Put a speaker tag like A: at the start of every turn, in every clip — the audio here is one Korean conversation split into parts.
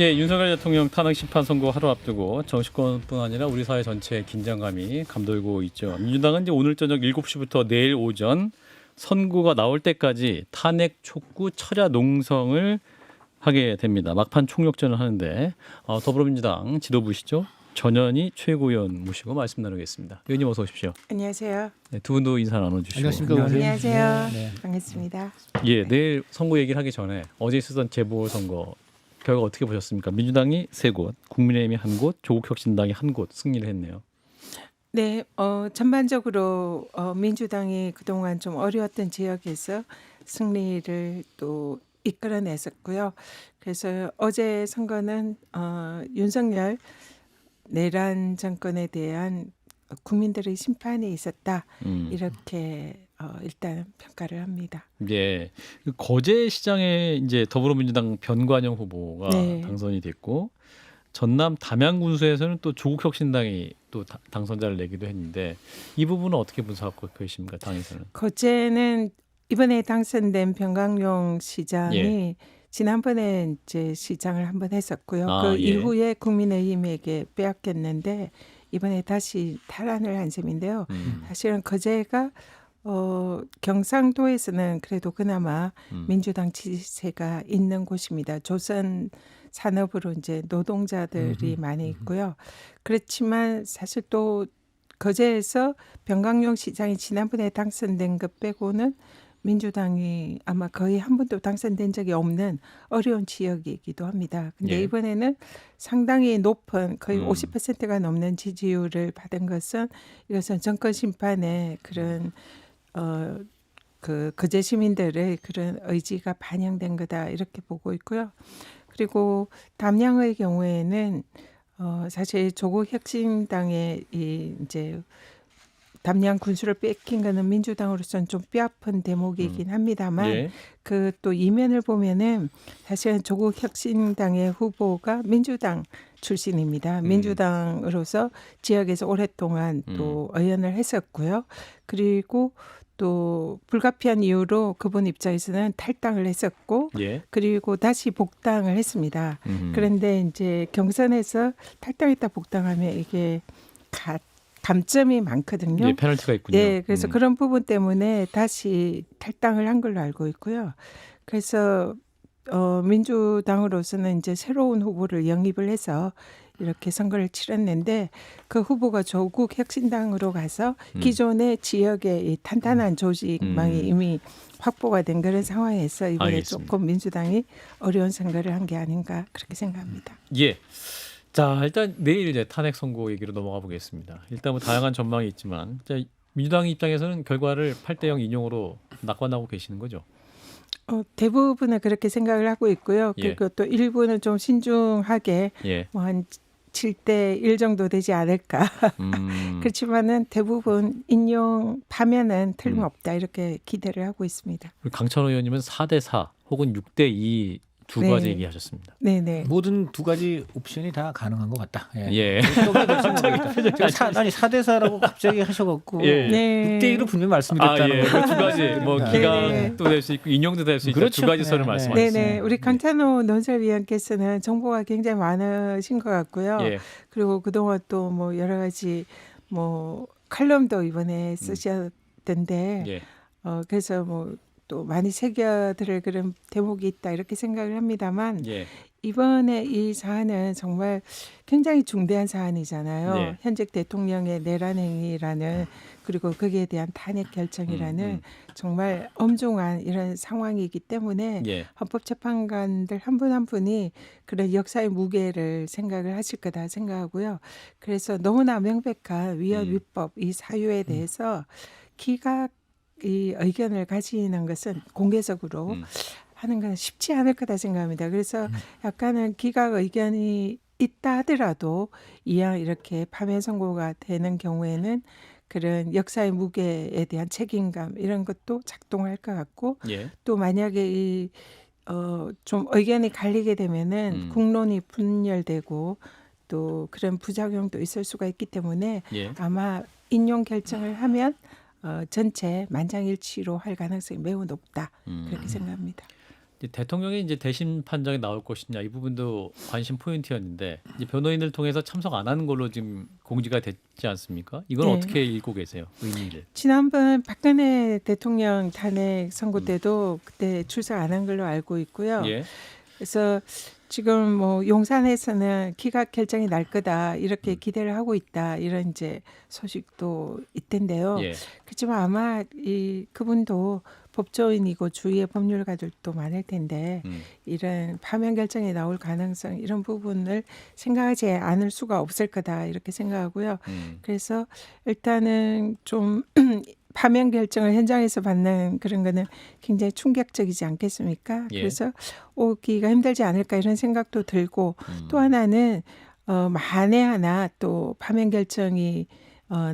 A: 예, 윤석열 대통령 탄핵 심판 선고 하루 앞두고 정치권뿐 아니라 우리 사회 전체의 긴장감이 감돌고 있죠. 민주당은 이제 오늘 저녁 7시부터 내일 오전 선고가 나올 때까지 탄핵 촉구 철야 농성을 하게 됩니다. 막판 총력전을 하는데 더불어민주당 지도부시죠. 전현희 최고위원 모시고 말씀 나누겠습니다. 의원님 어서 오십시오.
B: 안녕하세요.
A: 네, 두 분도 인사 나눠주시고.
C: 안녕하십니까.
B: 안녕하세요.
C: 네.
B: 반갑습니다.
A: 예, 내일 선거 얘기를 하기 전에 어제 있었던 재보궐선거 결과 어떻게 보셨습니까? 민주당이 3곳, 국민의힘이 1곳, 조국혁신당이 1곳 승리를 했네요.
B: 네, 전반적으로 민주당이 그동안 좀 어려웠던 지역에서 승리를 또 이끌어냈었고요. 그래서 어제 선거는 윤석열 내란 정권에 대한 국민들의 심판이 있었다. 이렇게 일단 평가를 합니다.
A: 예, 거제시장에 이제 더불어민주당 변관영 후보가
B: 네.
A: 당선이 됐고 전남 담양군수에서는 또 조국혁신당이 또 당선자를 내기도 했는데 이 부분은 어떻게 분석하고 계십니까, 당에서는?
B: 거제는 이번에 당선된 변광용 시장이
A: 예.
B: 지난번에 이제 시장을 한번 했었고요.
A: 아,
B: 그
A: 예.
B: 이후에 국민의힘에게 빼앗겼는데 이번에 다시 탈환을 한 셈인데요. 사실은 거제가 경상도에서는 그래도 그나마 민주당 지지세가 있는 곳입니다. 조선 산업으로 이제 노동자들이 많이 있고요. 그렇지만 사실 또 거제에서 변광용 시장이 지난번에 당선된 것 빼고는 민주당이 아마 거의 한 번도 당선된 적이 없는 어려운 지역이기도 합니다. 근데
A: 예.
B: 이번에는 상당히 높은 거의 50%가 넘는 지지율을 받은 것은 이것은 정권 심판의 그런 그 거제 시민들의 그런 의지가 반영된 거다 이렇게 보고 있고요. 그리고 담양의 경우에는 사실 조국 혁신당의 이 이제 담양 군수를 뺏긴 거는 민주당으로서는 좀 뼈아픈 대목이긴 합니다만
A: 예.
B: 그 또 이면을 보면은 사실은 조국 혁신당의 후보가 민주당 출신입니다. 민주당으로서 지역에서 오랫동안 또 의원을 했었고요. 그리고 또 불가피한 이유로 그분 입장에서는 탈당을 했었고
A: 예.
B: 그리고 다시 복당을 했습니다. 그런데 이제 경선에서 탈당했다 복당하면 이게 감점이 많거든요.
A: 예, 페널티가 있군요.
B: 네, 그래서 그런 부분 때문에 다시 탈당을 한 걸로 알고 있고요. 그래서 민주당으로서는 이제 새로운 후보를 영입을 해서 이렇게 선거를 치렀는데 그 후보가 조국 혁신당으로 가서 기존의 지역의 이 탄탄한 조직망이 이미 확보가 된 그런 상황에서 이번에
A: 알겠습니다.
B: 조금 민주당이 어려운 선거를 한 게 아닌가 그렇게 생각합니다.
A: 예. 자, 일단 내일 이제 탄핵 선고 얘기로 넘어가 보겠습니다. 일단 뭐 다양한 전망이 있지만 민주당 입장에서는 결과를 8대0 인용으로 낙관하고 계시는 거죠.
B: 대부분은 그렇게 생각을 하고 있고요.
A: 예.
B: 그리고 또 일부는 좀 신중하게
A: 예.
B: 뭐 한 7대1 정도 되지 않을까. 그렇지만은 대부분 인용하면은 틀림없다 이렇게 기대를 하고 있습니다.
A: 강찬호 의원님은 4대4 혹은 6대2 두 가지
B: 네.
A: 얘기하셨습니다.
B: 네네.
C: 모든 두 가지 옵션이 다 가능한 것 같다.
A: 예.
C: 어떻게 될지 모르겠다. 아니 4대4라고 갑자기 하셔갖고
A: 예.
B: 네.
C: 6대1로 분명히 말씀드렸다는
A: 예.
C: 거.
A: 그 두 가지 뭐
C: 네.
A: 기간도 될 수 있고 인용도 될 수 있다.
C: 그렇죠.
A: 두 가지 선을
C: 네.
A: 말씀하셨습니다.
B: 네네. 우리 강찬호 논설위원께서는 정보가 굉장히 많으신 것 같고요.
A: 예.
B: 그리고 그동안 또 뭐 여러 가지 뭐 칼럼도 이번에 쓰셨던데
A: 예.
B: 그래서 뭐 또 많이 새겨들을 그런 대목이 있다 이렇게 생각을 합니다만
A: 예.
B: 이번에 이 사안은 정말 굉장히 중대한 사안이잖아요.
A: 네.
B: 현직 대통령의 내란 행위라는 그리고 거기에 대한 탄핵 결정이라는 정말 엄중한 이런 상황이기 때문에
A: 예.
B: 헌법재판관들 한 분 한 분이 그런 역사의 무게를 생각을 하실 거다 생각하고요. 그래서 너무나 명백한 위헌 위법 이 사유에 대해서 기각 이 의견을 가지는 것은 공개적으로 하는 건 쉽지 않을 거다 생각합니다. 그래서 약간은 기각 의견이 있다 하더라도 이왕 이렇게 파면 선고가 되는 경우에는 그런 역사의 무게에 대한 책임감 이런 것도 작동할 것 같고
A: 예.
B: 또 만약에 좀 의견이 갈리게 되면은 국론이 분열되고 또 그런 부작용도 있을 수가 있기 때문에
A: 예.
B: 아마 인용 결정을 하면 전체 만장일치로 할 가능성이 매우 높다 그렇게 생각합니다.
A: 이제 대통령이 이제 대신 판정이 나올 것이냐 이 부분도 관심 포인트였는데 이제 변호인을 통해서 참석 안 하는 걸로 지금 공지가 됐지 않습니까? 이건
B: 네.
A: 어떻게 읽고 계세요? 의미를.
B: 지난번 박근혜 대통령 탄핵 선고 때도 그때 출석 안 한 걸로 알고 있고요.
A: 예.
B: 그래서 지금 뭐 용산에서는 기각 결정이 날 거다 이렇게 기대를 하고 있다 이런 이제 소식도 있던데요.
A: 예.
B: 그렇지만 아마 이 그분도 법조인이고 주위의 법률가들도 많을 텐데 이런 파면 결정이 나올 가능성 이런 부분을 생각하지 않을 수가 없을 거다 이렇게 생각하고요. 그래서 일단은 좀 파면 결정을 현장에서 받는 그런 거는 굉장히 충격적이지 않겠습니까?
A: 예.
B: 그래서 오기가 힘들지 않을까 이런 생각도 들고 또 하나는 만에 하나 또 파면 결정이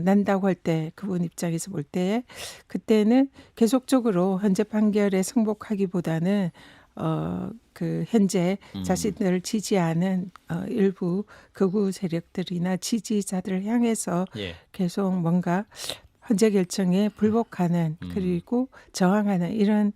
B: 난다고 할 때 그분 입장에서 볼 때 그때는 계속적으로 헌재 판결에 승복하기보다는 그 현재 자신들을 지지하는 일부 극우 세력들이나 지지자들을 향해서
A: 예.
B: 계속 뭔가 헌재 결정에 불복하는 그리고 저항하는 이런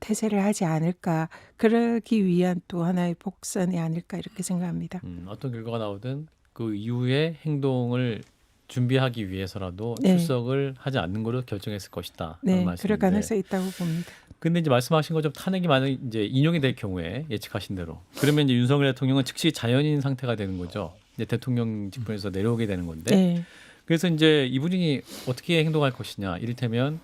B: 태세를 하지 않을까 그러기 위한 또 하나의 복선이 아닐까 이렇게 생각합니다.
A: 어떤 결과가 나오든 그 이후의 행동을 준비하기 위해서라도
B: 네.
A: 출석을 하지 않는 걸로 결정했을 것이다.
B: 네,
A: 말씀인데.
B: 그럴 가능성이 있다고 봅니다.
A: 근데 이제 말씀하신 것처럼 탄핵이 만약 이제 인용이 될 경우에 예측하신 대로 그러면 이제 윤석열 대통령은 즉시 자연인 상태가 되는 거죠. 이제 대통령 직분에서 내려오게 되는 건데.
B: 네.
A: 그래서 이제 이분이 어떻게 행동할 것이냐. 이를테면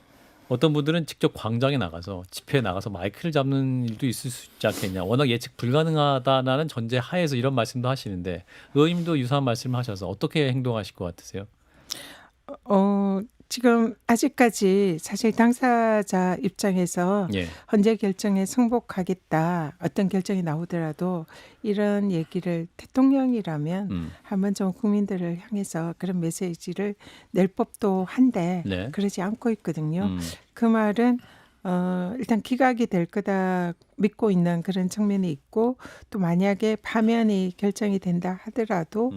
A: 어떤 분들은 직접 광장에 나가서 집회에 나가서 마이크를 잡는 일도 있을 수 있지 않겠냐. 워낙 예측 불가능하다라는 전제 하에서 이런 말씀도 하시는데 의원님도 유사한 말씀을 하셔서 어떻게 행동하실 것 같으세요?
B: 지금 아직까지 사실 당사자 입장에서
A: 예.
B: 헌재 결정에 승복하겠다 어떤 결정이 나오더라도 이런 얘기를 대통령이라면 한번 좀 국민들을 향해서 그런 메시지를 낼 법도 한데
A: 네.
B: 그러지 않고 있거든요. 그 말은 일단 기각이 될 거다 믿고 있는 그런 측면이 있고 또 만약에 파면이 결정이 된다 하더라도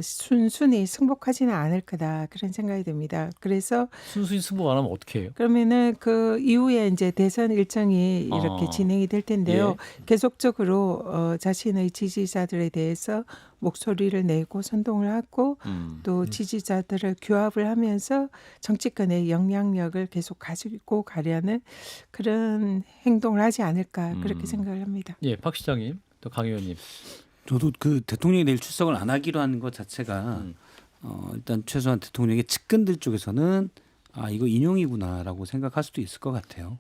B: 순순히 승복하지는 않을 거다 그런 생각이 듭니다. 그래서
A: 순순히 승복 안 하면 어떻게 해요?
B: 그러면은 그 이후에 이제 대선 일정이 이렇게 진행이 될 텐데요. 계속적으로 자신의 지지자들에 대해서 목소리를 내고 선동을 하고 또 지지자들을 규합을 하면서 정치권의 영향력을 계속 가지고 가려는 그런 행동을 하지 않을까 그렇게 생각을 합니다.
A: 예, 박 시장님, 또 강 의원님.
C: 저도 그 대통령이 내일 출석을 안 하기로 하는 것 자체가 일단 최소한 대통령의 측근들 쪽에서는 아 이거 인용이구나라고 생각할 수도 있을 것 같아요.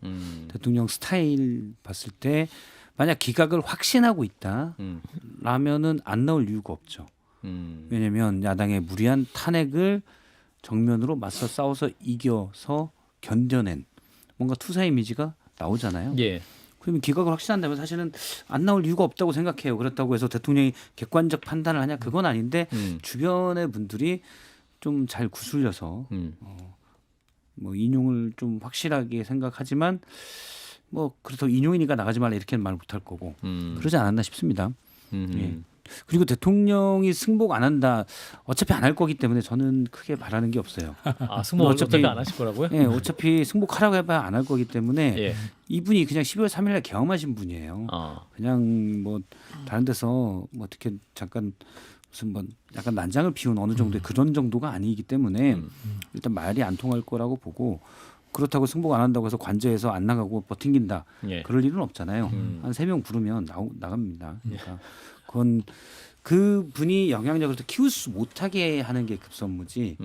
C: 대통령 스타일 봤을 때 만약 기각을 확신하고 있다라면은 안 나올 이유가 없죠. 왜냐하면 야당의 무리한 탄핵을 정면으로 맞서 싸워서 이겨서 견뎌낸 뭔가 투사 이미지가 나오잖아요.
A: 예.
C: 그러면 기각을 확신한다면 사실은 안 나올 이유가 없다고 생각해요. 그렇다고 해서 대통령이 객관적 판단을 하냐 그건 아닌데 주변의 분들이 좀 잘 구슬려서 뭐 인용을 좀 확실하게 생각하지만 뭐 그렇다고 인용이니까 나가지 말라 이렇게는 말 못할 거고 그러지 않았나 싶습니다. 예. 그리고 대통령이 승복 안 한다. 어차피 안 할 거기 때문에 저는 크게 바라는 게 없어요.
A: 아, 승복을 어차피 안 하실 거라고요?
C: 예, 어차피 승복하라고 해봐야 안 할 거기 때문에
A: 예.
C: 이분이 그냥 12월 3일날 개엄하신 분이에요. 그냥 뭐 다른 데서 뭐 어떻게 잠깐 무슨 뭐 약간 난장을 피운 어느 정도의 그런 정도가 아니기 때문에 일단 말이 안 통할 거라고 보고 그렇다고 승복 안 한다고 해서 관저에서 안 나가고 버팅긴다.
A: 예.
C: 그럴 일은 없잖아요. 한 3명 부르면 나갑니다. 그러니까 그건 그 분이 영향력을 더 키울 수 못하게 하는 게 급선무지.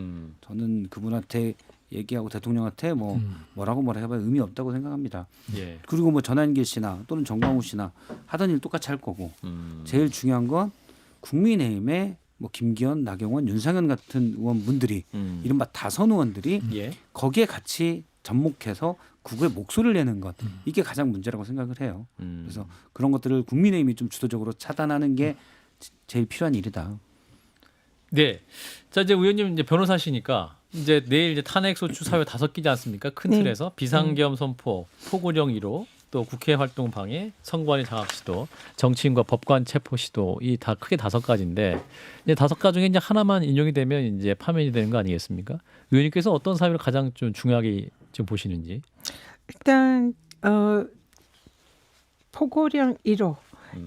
C: 저는 그분한테 얘기하고 대통령한테 뭐라고 해봐야 의미 없다고 생각합니다.
A: 예.
C: 그리고 뭐 전한길 씨나 또는 정광훈 씨나 하던 일 똑같이 할 거고 제일 중요한 건 국민의힘의 뭐 김기현, 나경원, 윤상현 같은 의원분들이 이른바 다선 의원들이
A: 예.
C: 거기에 같이 접목해서 국의 목소리를 내는 것 이게 가장 문제라고 생각을 해요. 그래서 그런 것들을 국민의힘이 좀 주도적으로 차단하는 게 제일 필요한 일이다.
A: 네. 자 이제 의원님 이제 변호사시니까 이제 내일 이제 탄핵소추 사유 5개지 않습니까? 큰
B: 네.
A: 틀에서 비상계엄 선포, 포고령 1호, 또 국회 활동 방해, 선관위 장악 시도, 정치인과 법관 체포 시도 이 다 크게 5가지인데 이제 5가지 중에 이제 하나만 인용이 되면 이제 파면이 되는 거 아니겠습니까? 의원님께서 어떤 사유를 가장 좀 중요하게 지금 보시는지.
B: 일단 포고령 1호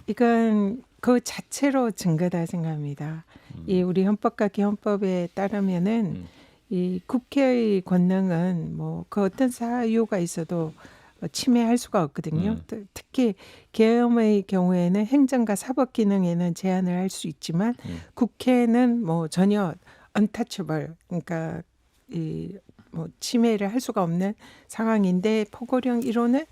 B: 이건 그 자체로 증거다 생각합니다. 이 우리 헌법과 기헌법에 따르면은 이 국회의 권능은 뭐 그 어떤 사유가 있어도 침해할 수가 없거든요. 특히 계엄의 경우에는 행정과 사법 기능에는 제한을 할 수 있지만 국회는 뭐 전혀 untouchable, 그러니까 이 뭐 침해를 할 수가 없는 상황인데 포고령 1호는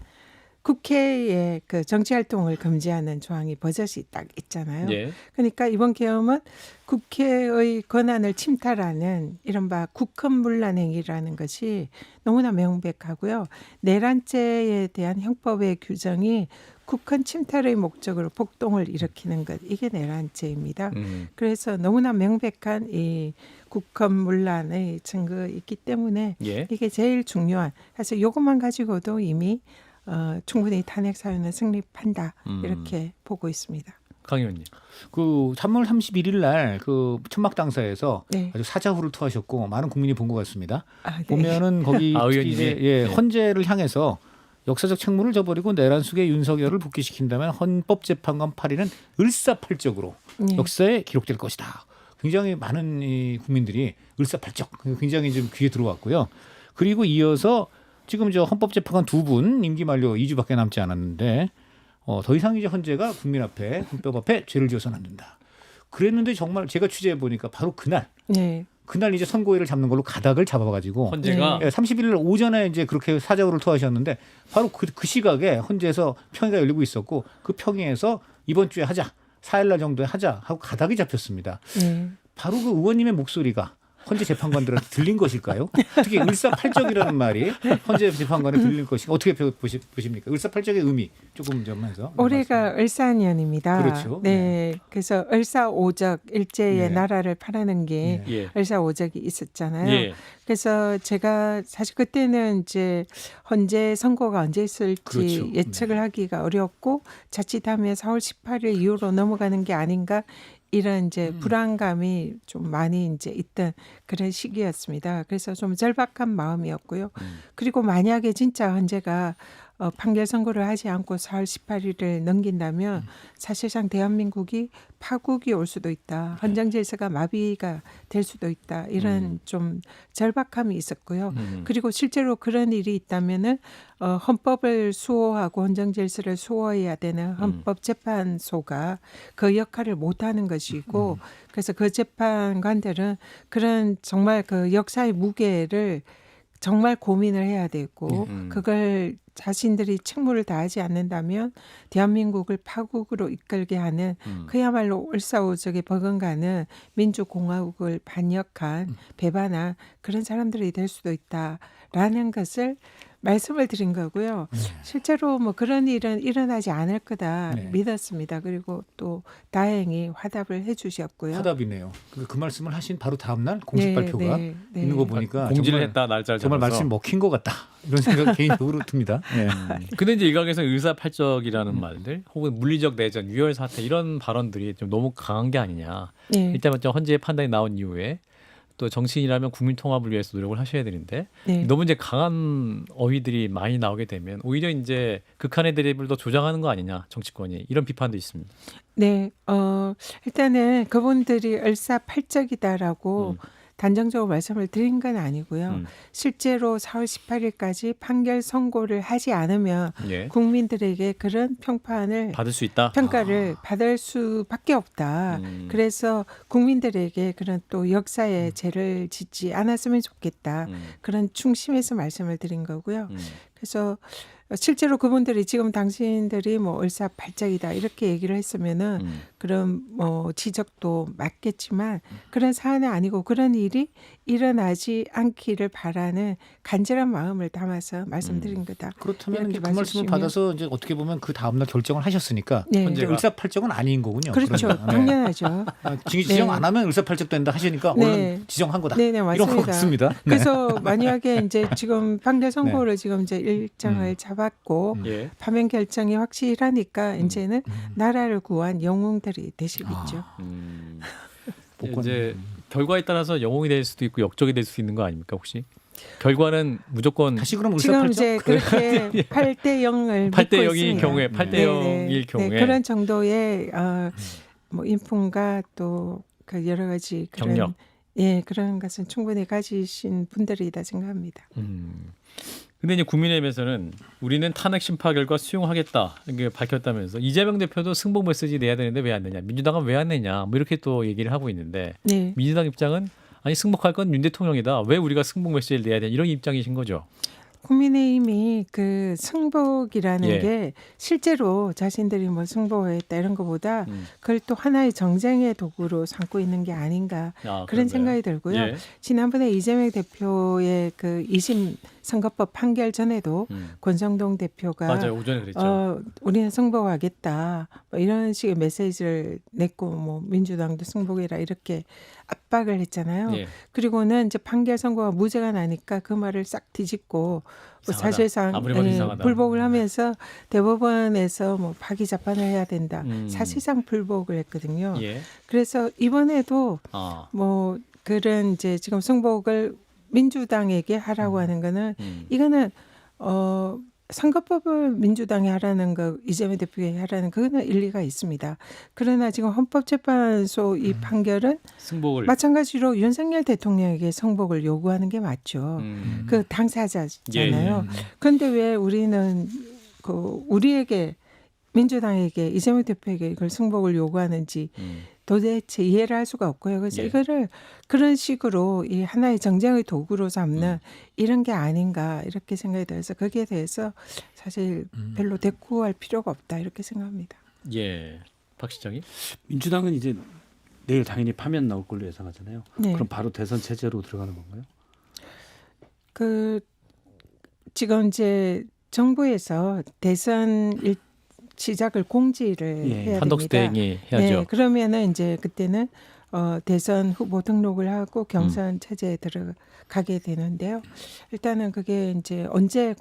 B: 국회의 그 정치 활동을 금지하는 조항이 버젓이 딱 있잖아요.
A: 예.
B: 그러니까 이번 계엄은 국회의 권한을 침탈하는 이른바 국헌문란 행위라는 것이 너무나 명백하고요. 내란죄에 대한 형법의 규정이 국헌 침탈의 목적으로 폭동을 일으키는 것, 이게 내란죄입니다. 그래서 너무나 명백한 이 국헌문란의 증거 있기 때문에
A: 예.
B: 이게 제일 중요한. 그래서 이것만 가지고도 이미 충분히 탄핵 사유는 성립한다 이렇게 보고 있습니다.
A: 강 의원님.
D: 그 3월 31일 날 그 천막 당사에서
B: 네.
D: 아주 사자후를 토하셨고 많은 국민이 본 것 같습니다.
B: 아, 네.
D: 보면은 거기
A: 아,
D: 특히
A: 의원님이?
D: 이제 예,
A: 네.
D: 헌재를 향해서 역사적 책무를 저버리고 내란 속의 윤석열을 복귀시킨다면 헌법재판관 8인은 을사팔적으로
B: 네.
D: 역사에 기록될 것이다. 굉장히 많은 이 국민들이 을사팔적 굉장히 좀 귀에 들어왔고요. 그리고 이어서 지금 저 헌법재판관 2분 임기 만료 2주밖에 남지 않았는데 더 이상 이제 헌재가 국민 앞에 헌법 앞에 죄를 지어서는 안 된다. 그랬는데 정말 제가 취재해 보니까 바로 그날 이제 선고일을 잡는 걸로 가닥을 잡아가지고
A: 헌재가
D: 30일 오전에 이제 그렇게 사자후를 토하셨는데 바로 그 시각에 헌재에서 평의가 열리고 있었고 그 평의에서 이번 주에 하자 4일날 정도에 하자 하고 가닥이 잡혔습니다. 바로 그 의원님의 목소리가 헌재 재판관들한테 들린 것일까요? 특히 을사팔적이라는 말이 헌재 재판관에 들릴 것인가 어떻게 보십니까? 을사팔적의 의미 조금 좀 해서.
B: 올해가 을사년입니다.
D: 그렇죠.
B: 네. 그래서 을사오적 일제의
D: 네.
B: 나라를 팔아는 게
A: 예.
B: 을사오적이 있었잖아요.
A: 예.
B: 그래서 제가 사실 그때는 이제 헌재 선고가 언제 있을지
D: 그렇죠.
B: 예측을 하기가 어렵고 자칫하면 4월 18일 이후로 넘어가는 게 아닌가 이런 이제 불안감이 좀 많이 이제 있던 그런 시기였습니다. 그래서 좀 절박한 마음이었고요. 그리고 만약에 진짜 헌재가 판결 선고를 하지 않고 4월 18일을 넘긴다면 사실상 대한민국이 파국이 올 수도 있다. 헌정 질서가 마비가 될 수도 있다. 이런 좀 절박함이 있었고요. 그리고 실제로 그런 일이 있다면은 헌법을 수호하고 헌정 질서를 수호해야 되는 헌법재판소가 그 역할을 못하는 것이고, 그래서 그 재판관들은 그런 정말 그 역사의 무게를 정말 고민을 해야 되고 그걸 자신들이 책무를 다하지 않는다면 대한민국을 파국으로 이끌게 하는 그야말로 을사오적에 버금가는 민주공화국을 반역한 배반한 그런 사람들이 될 수도 있다라는 것을 말씀을 드린 거고요. 실제로 뭐 그런 일은 일어나지 않을 거다 믿었습니다. 그리고 또 다행히 화답을 해주셨고요.
D: 화답이네요. 그 말씀을 하신 바로 다음 날 공식 발표가 있는 거 보니까
A: 공지를
D: 정말,
A: 했다 날짜를
D: 정말
A: 잡아서.
D: 말씀 먹힌 것 같다 이런 생각 개인적으로 듭니다. 네.
A: 근데 이제 일각에서 의사팔적이라는 말들 혹은 물리적 내전, 유혈 사태 이런 발언들이 좀 너무 강한 게 아니냐.
B: 네.
A: 일단 먼저 헌재의 판단이 나온 이후에 또 정치인이라면 국민 통합을 위해서 노력을 하셔야 되는데 너무 이제 강한 어휘들이 많이 나오게 되면 오히려 이제 극한의 대립을 더 조장하는 거 아니냐 정치권이 이런 비판도 있습니다.
B: 네, 일단은 그분들이 을사팔적이다라고 단정적으로 말씀을 드린 건 아니고요. 실제로 4월 18일까지 판결 선고를 하지 않으면
A: 예.
B: 국민들에게 그런 평판을
A: 받을 수 있다.
B: 평가를 받을 수밖에 없다. 그래서 국민들에게 그런 또 역사에 죄를 짓지 않았으면 좋겠다. 그런 중심에서 말씀을 드린 거고요. 그래서 실제로 그분들이 지금 당신들이 뭐 을사팔적이다 이렇게 얘기를 했으면은 그런 뭐 지적도 맞겠지만 그런 사안은 아니고 그런 일이 일어나지 않기를 바라는 간절한 마음을 담아서 말씀드린 거다.
D: 그렇다면 이제 그
B: 이렇게
D: 말씀을
B: 봐주시면-
D: 받아서 이제 어떻게 보면 그 다음 날 결정을 하셨으니까
B: 네.
D: 이제 을사팔적은 아닌 거군요.
B: 그렇죠.
D: 그러면. 네.
B: 당연하죠.
D: 지정
B: 네.
D: 안 하면 을사팔적 된다 하시니까
B: 네.
D: 오늘 지정한 거다.
B: 네네
D: 이런
B: 맞습니다.
D: 것 같습니다. 네.
B: 그래서 만약에 이제 지금 판결 선고를 지금 이제 일정을 잡았고
A: 예.
B: 파면 결정이 확실하니까 이제는 나라를 구한 영웅들이 되시겠죠.
A: 음.
D: 복권.
A: 이제 결과에 따라서 영웅이 될 수도 있고 역적이 될 수도 있는 거 아닙니까 혹시? 결과는 무조건
D: 다시 그럼
B: 지금
D: 울산팔죠?
B: 이제 그렇게 8대 0을
A: 8대
B: 믿고
A: 0일
B: 있습니다.
A: 경우에 8대
B: 네,
A: 0일
B: 네,
A: 경우에
B: 네, 그런 정도의 뭐 인품과 또 그 여러 가지 그런
A: 경력.
B: 예, 그런 것은 충분히 가지신 분들이다 생각합니다.
A: 근데 이제 국민의힘에서는 우리는 탄핵 심파 결과 수용하겠다 이렇게 밝혔다면서 이재명 대표도 승복 메시지 내야 되는데 왜 안 내냐, 민주당은 왜 안 내냐, 뭐 이렇게 또 얘기를 하고 있는데
B: 네.
A: 민주당 입장은 아니 승복할 건 윤 대통령이다, 왜 우리가 승복 메시지를 내야 되냐, 이런 입장이신 거죠.
B: 국민의힘이 그 승복이라는
A: 예.
B: 게 실제로 자신들이 뭐 승복했다 이런 것보다
A: 음.
B: 그걸 또 하나의 정쟁의 도구로 삼고 있는 게 아닌가
A: 아,
B: 그런
A: 그런가요?
B: 생각이 들고요.
A: 예.
B: 지난번에 이재명 대표의 그 2심 선거법 판결 전에도 권성동 대표가
A: 맞아요, 오전에 그랬죠.
B: 우리는 승복하겠다 뭐 이런 식의 메시지를 냈고 뭐 민주당도 승복해라 이렇게 압박을 했잖아요.
A: 예.
B: 그리고는 이제 판결 선고가 무죄가 나니까 그 말을 싹 뒤집고 뭐
A: 이상하다.
B: 사실상
A: 아무리 봐도 이상하다.
B: 불복을 하면서 대법원에서 뭐 파기 재판을 해야 된다.
A: 음.
B: 사실상 불복을 했거든요.
A: 예.
B: 그래서 이번에도
A: 아.
B: 뭐 그런 이제 지금 승복을 민주당에게 하라고 하는 거는 이거는 선거법을 민주당이 하라는 거, 이재명 대표에게 하라는 그거는 일리가 있습니다. 그러나 지금 헌법재판소 이 판결은
A: 승복을
B: 마찬가지로 윤석열 대통령에게 승복을 요구하는 게 맞죠. 그 당사자잖아요.
A: 예, 예.
B: 그런데 왜 우리는 그 우리에게 민주당에게 이재명 대표에게 이걸 승복을 요구하는지 도대체 이해를 할 수가 없고요. 그래서
A: 예.
B: 이거를 그런 식으로 이 하나의 정쟁의 도구로 삼는 이런 게 아닌가 이렇게 생각이 들어서 거기에 대해서 사실 별로 대꾸할 필요가 없다 이렇게 생각합니다.
A: 예. 박 시장이?
C: 민주당은 이제 내일 당연히 파면 나올 걸로 예상하잖아요.
B: 네.
C: 그럼 바로 대선 체제로 들어가는 건가요?
B: 그 지금 이제 정부에서 대선 시작을 공지를
C: 예,
B: 해야
A: 한덕수
B: 됩니다.
A: 대행이 해야죠.
B: 네, 그러면은 이제 그때는 대선 후보 등록을 하고 경선 체제에 들어가게 되는데요. 일단은 그게 이제 언제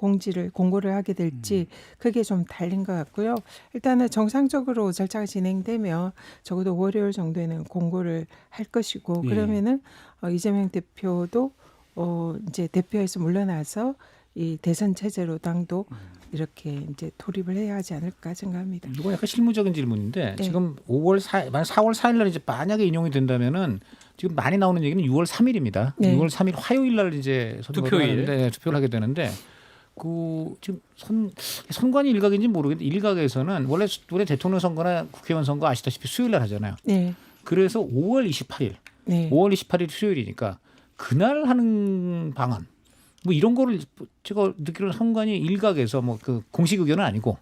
B: 공고를 하게 될지 그게 좀 달린 것 같고요. 일단은 정상적으로 절차가 진행되면 적어도 월요일 정도에는 공고를 할 것이고
C: 예.
B: 그러면은 이재명 대표도 이제 대표에서 물러나서 이 대선 체제로 당도 이렇게 이제 돌입을 해야 하지 않을까 생각합니다.
D: 이건 약간 실무적인 질문인데
B: 네.
D: 지금 4월 4일 날 이제 만약에 인용이 된다면은 지금 많이 나오는 얘기는 6월 3일입니다.
B: 네.
D: 6월 3일 화요일 날 이제
A: 투표일.
D: 투표를 하게 되는데 그 지금 선관위 일각인지 모르겠는데 일각에서는 원래 대통령 선거나 국회의원 선거 아시다시피 수요일 날 하잖아요.
B: 네,
D: 그래서 5월 28일,
B: 네.
D: 5월 28일 수요일이니까 그날 하는 방안 뭐 이런 거를 제가 듣기로는 선관위 일각에서 뭐 그 공식 의견은 아니고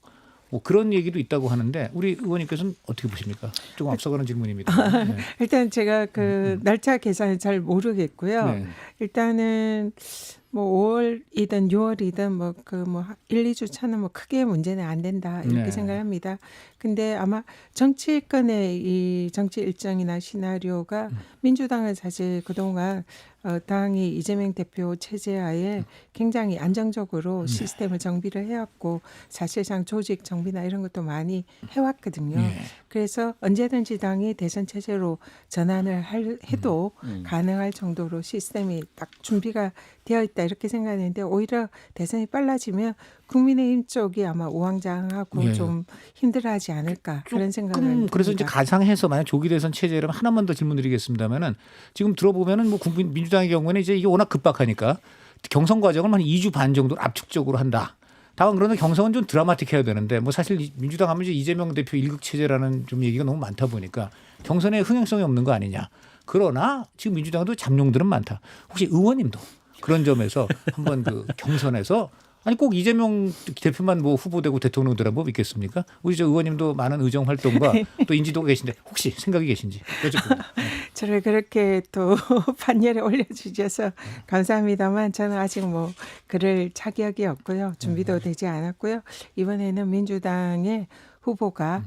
D: 뭐 그런 얘기도 있다고 하는데 우리 의원님께서는 어떻게 보십니까? 조금 앞서가는 질문입니다. 네.
B: 일단 제가 그 날짜 계산을 잘 모르겠고요.
D: 네.
B: 일단은 뭐 5월이든 6월이든 뭐 그 뭐 1, 2주 차는 뭐 크게 문제는 안 된다 이렇게
D: 네.
B: 생각합니다. 근데 아마 정치권의 이 정치 일정이나 시나리오가 민주당은 사실 그동안 당이 이재명 대표 체제하에 굉장히 안정적으로 시스템을 정비를 해왔고 사실상 조직 정비나 이런 것도 많이 해왔거든요.
D: 네.
B: 그래서 언제든지 당이 대선 체제로 전환을 해도 가능할 정도로 시스템이 딱 준비가 되어 있다 이렇게 생각하는데 오히려 대선이 빨라지면 국민의힘 쪽이 아마 우왕좌왕하고
D: 예.
B: 좀 힘들어하지 않을까 그런 생각을
D: 조금 그래서 이제
B: 듭니다.
D: 가상해서 만약 조기 대선 체제라면 하나만 더 질문드리겠습니다만은 지금 들어보면은 뭐 민주당의 경우에는 이제 이게 워낙 급박하니까 경선 과정을 한 2주 반 정도 압축적으로 한다. 다만 그런데 경선은 좀 드라마틱해야 되는데 뭐 사실 민주당 하면 이제 이재명 대표 일극 체제라는 좀 얘기가 너무 많다 보니까 경선에 흥행성이 없는 거 아니냐. 그러나 지금 민주당도 잠룡들은 많다. 혹시 의원님도 그런 점에서 한번 그 경선에서 아니 꼭 이재명 대표만 뭐 후보되고 대통령 되라는 법 있겠습니까? 우리 저 의원님도 많은 의정 활동과 또 인지도가 계신데 혹시 생각이 계신지 여쭤봅니다.
B: 저를 그렇게 또 판열에 올려주셔서 감사합니다만 저는 아직 뭐 그럴 자격이 없고요. 준비도 되지 않았고요. 이번에는 민주당의 후보가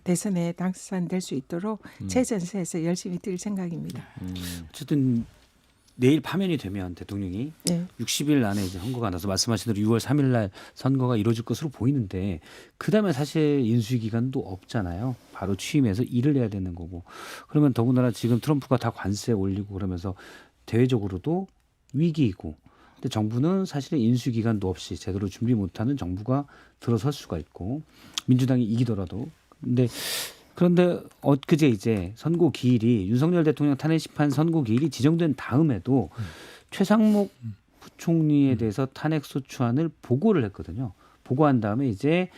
B: 대선에 당선될 수 있도록 최전선에서 열심히 뛸 생각입니다.
C: 어쨌든 내일 파면이 되면 대통령이
B: 네.
C: 60일 안에 이제 선거가 나서 말씀하신 대로 6월 3일 날 선거가 이루어질 것으로 보이는데 그다음에 사실 인수위 기간도 없잖아요. 바로 취임해서 일을 해야 되는 거고 그러면 더군다나 지금 트럼프가 다 관세 올리고 그러면서 대외적으로도 위기이고, 근데 정부는 사실은 인수 기간도 없이 제대로 준비 못하는 정부가 들어설 수가 있고 민주당이 이기더라도 그런데 엊그제 이제 선고 기일이 윤석열 대통령 탄핵 심판 선고 기일이 지정된 다음에도 최상목 부총리에 대해서 탄핵 소추안을 보고를 했거든요. 보고한 다음에 이제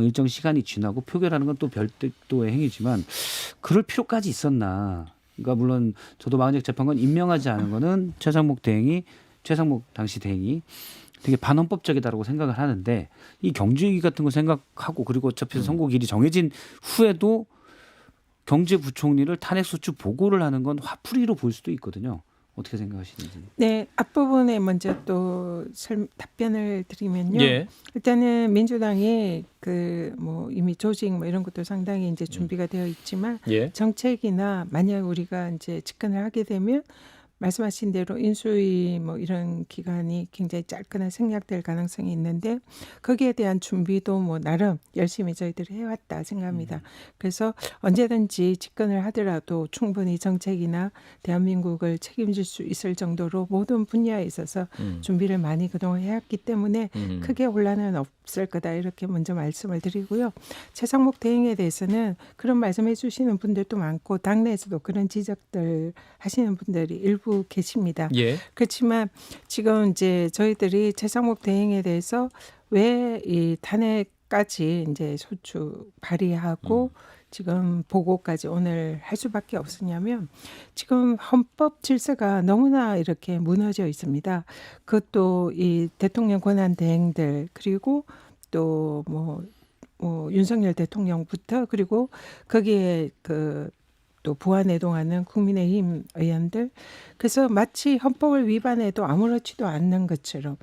C: 일정 시간이 지나고 표결하는 건 또 별도의 행위지만 그럴 필요까지 있었나? 그러니까 물론 저도 마흔역 재판관 임명하지 않은 거는 최상목 당시 대행이 되게 반헌법적이다라고 생각을 하는데 이 경제위기 같은 거 생각하고 그리고 어차피 선고 기일이 정해진 후에도 경제부총리를 탄핵소추 보고를 하는 건 화풀이로 볼 수도 있거든요. 어떻게 생각하시는지.
B: 네, 앞부분에 먼저 또 답변을 드리면요.
A: 예.
B: 일단은 민주당이 이미 조직 이런 것도 상당히 이제 준비가 되어 있지만
A: 예.
B: 정책이나 만약 우리가 이제 집권을 하게 되면 말씀하신 대로 인수위 이런 기간이 굉장히 짧거나 생략될 가능성이 있는데 거기에 대한 준비도 나름 열심히 저희들이 해왔다 생각합니다. 그래서 언제든지 집권을 하더라도 충분히 정책이나 대한민국을 책임질 수 있을 정도로 모든 분야에 있어서 준비를 많이 그동안 해왔기 때문에 크게 혼란은 없을 거다 이렇게 먼저 말씀을 드리고요. 최상목 대행에 대해서는 그런 말씀해 주시는 분들도 많고 당내에서도 그런 지적들 하시는 분들이 일부 계십니다.
A: 예.
B: 그렇지만 지금 이제 저희들이 최상목 대행에 대해서 왜 이 탄핵까지 이제 소추 발의하고 지금 보고까지 오늘 할 수밖에 없었냐면 지금 헌법 질서가 너무나 이렇게 무너져 있습니다. 그것도 이 대통령 권한 대행들 그리고 또 윤석열 대통령부터 그리고 거기에 또 부안해동하는 국민의힘 의원들 그래서 마치 헌법을 위반해도 아무렇지도 않는 것처럼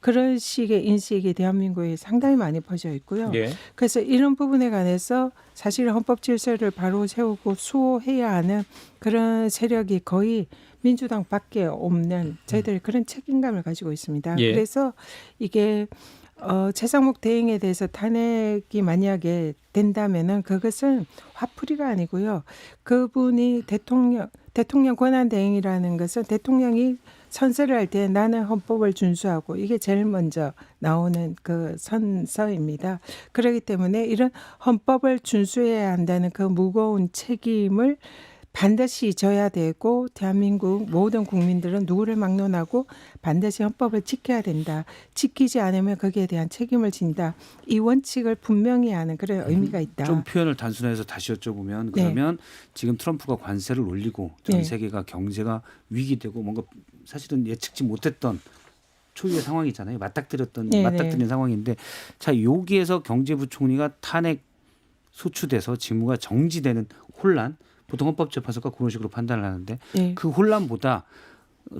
B: 그런 식의 인식이 대한민국에 상당히 많이 퍼져 있고요.
A: 예.
B: 그래서 이런 부분에 관해서 사실 헌법 질서를 바로 세우고 수호해야 하는 그런 세력이 거의 민주당밖에 없는 저희들이 그런 책임감을 가지고 있습니다.
A: 예.
B: 그래서 이게 최상목 대행에 대해서 탄핵이 만약에 된다면은 그것은 화풀이가 아니고요. 그분이 대통령 권한 대행이라는 것은 대통령이 선서를 할 때 나는 헌법을 준수하고 이게 제일 먼저 나오는 그 선서입니다. 그렇기 때문에 이런 헌법을 준수해야 한다는 그 무거운 책임을 반드시 져야 되고 대한민국 모든 국민들은 누구를 막론하고 반드시 헌법을 지켜야 된다. 지키지 않으면 거기에 대한 책임을 진다. 이 원칙을 분명히 하는 그런 의미가 있다.
C: 좀 표현을 단순해서 다시 여쭤보면 그러면 지금 트럼프가 관세를 올리고 전 세계가 경제가 위기되고 뭔가 사실은 예측지 못했던 초유의 상황이잖아요. 맞닥뜨린 상황인데 자 여기에서 경제부총리가 탄핵 소추돼서 직무가 정지되는 혼란 보통 헌법재판소가 그런 식으로 판단을 하는데 그 혼란보다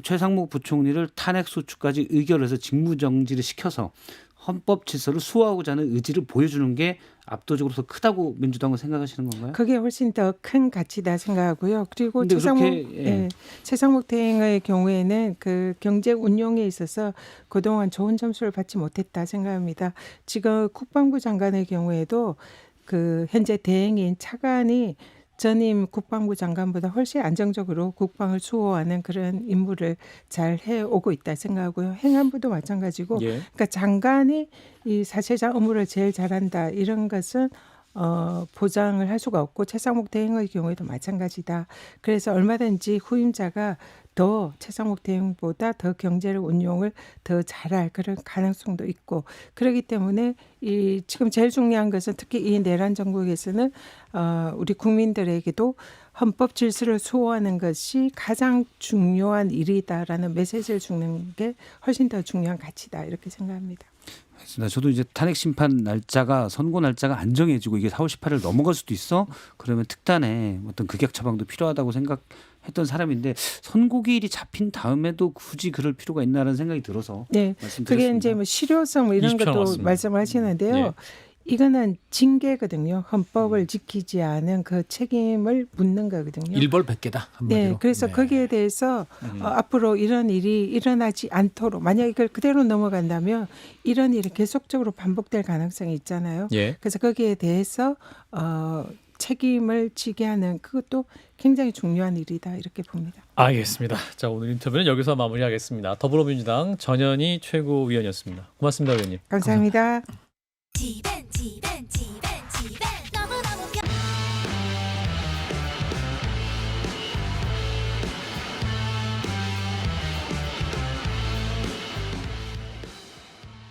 C: 최상목 부총리를 탄핵 소추까지 의결해서 직무정지를 시켜서 헌법 질서를 수호하고자 하는 의지를 보여주는 게 압도적으로 더 크다고 민주당은 생각하시는 건가요?
B: 그게 훨씬 더 큰 가치다 생각하고요. 그리고
C: 그렇게,
B: 최상목 대행의 경우에는 그 경제 운용에 있어서 그동안 좋은 점수를 받지 못했다 생각합니다. 지금 국방부 장관의 경우에도 그 현재 대행인 차관이 전임 국방부 장관보다 훨씬 안정적으로 국방을 수호하는 그런 임무를 잘 해오고 있다 생각하고요. 행안부도 마찬가지고 그러니까 장관이 이 사실상 업무를 제일 잘한다 이런 것은 보장을 할 수가 없고 최상목 대행의 경우에도 마찬가지다. 그래서 얼마든지 후임자가 더 최상목 대행보다 더 경제를 운용을 더 잘할 그런 가능성도 있고 그렇기 때문에 이 지금 제일 중요한 것은 특히 이 내란 정국에서는 우리 국민들에게도 헌법 질서를 수호하는 것이 가장 중요한 일이다라는 메시지를 주는 게 훨씬 더 중요한 가치다 이렇게 생각합니다.
C: 저도 이제 탄핵 심판 날짜가 선고 날짜가 안 정해지고 이게 4월 18일 넘어갈 수도 있어. 그러면 특단의 어떤 극약 처방도 필요하다고 생각했던 사람인데 선고기일이 잡힌 다음에도 굳이 그럴 필요가 있나라는 생각이 들어서 말씀드렸습니다.
B: 그게 이제 실효성 이런 것도
A: 남았습니다.
B: 말씀을 하시는데요. 이거는 징계거든요. 헌법을 지키지 않은 그 책임을 묻는 거거든요.
D: 일벌백계다 한마디로.
B: 그래서 거기에 대해서 앞으로 이런 일이 일어나지 않도록 만약 이걸 그대로 넘어간다면 이런 일이 계속적으로 반복될 가능성이 있잖아요. 그래서 거기에 대해서 책임을 지게 하는 그것도 굉장히 중요한 일이다 이렇게 봅니다.
A: 알겠습니다. 자, 오늘 인터뷰는 여기서 마무리하겠습니다. 더불어민주당 전현희 최고위원이었습니다. 고맙습니다, 의원님.
B: 감사합니다.
E: TBS